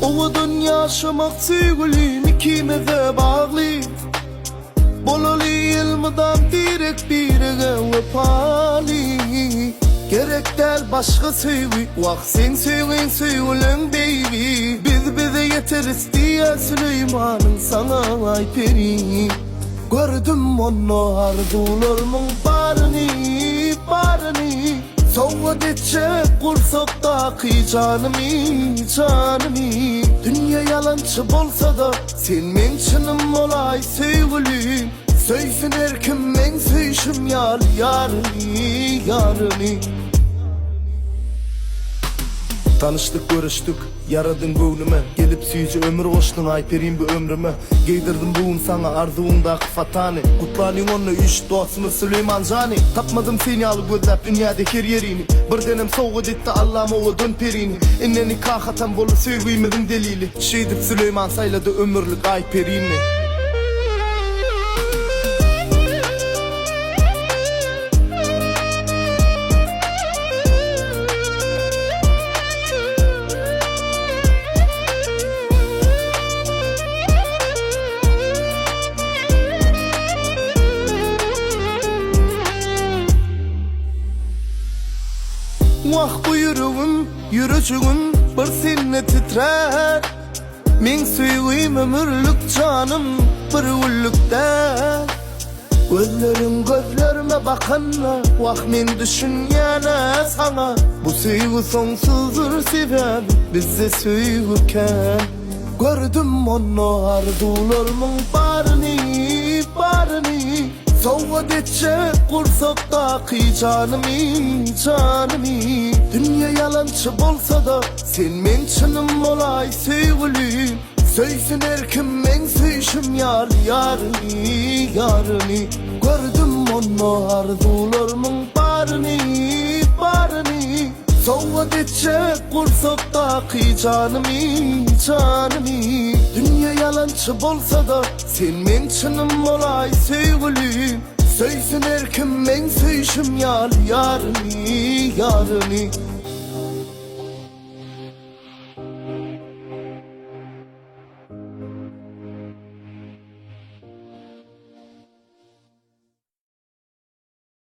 Soğudun yaşamak söyleyim ikimize bağlı. Bolalı ilmidan direk birine vefalı. Gerek del başka söyle, vak sen söylen söylen baby. Biz bize yeteriz diye Süleyman'ın sana ayperi. Gördüm onu arzularımın barını. Soğud edecek kursaktaki canımı. Dünya yalancı bolsa da sen men çınım olay sevgilim. Söysin erkim men söyüşüm yarını. Tanıştık görüştük yaradın gönlüme. Gelip suyucu ömür koştun ayperin bu ömrüme. Giydirdim buğum sana arzuğundaki fatani. Kutlanın onu üç dostumuz Süleyman Cani. Tapmadım seni alıp gözlep dünyadaki her yerini. Bir denem soğud etti Allah'ım o dön perini. İnne kahatan bolu sevgimizin delili. Şeydip Süleyman sayladı ömürlük ayperini. Vah buyruğum, yürücüğüm bir seni titrer. Men söyleyim ömürlük canım bir güllükte. Gözlerime bakanla, vah men düşün yana sana. Bu sevgi sonsuzdur sebep bize söylerken. Gördüm onu arzularımın barını. Soğud edecek kursaktaki canımı. Dünya yalancı bolsa da sen men çınım olay sevgilim. Söysin erkim men söyüşüm yarını. Gördüm onu arzularımın barını. Soğud edecek kursaktaki canımı. Dünya yalancı bolsa da sen men çınım olay sevgilim. Söysin erkim men söyüşüm yarını.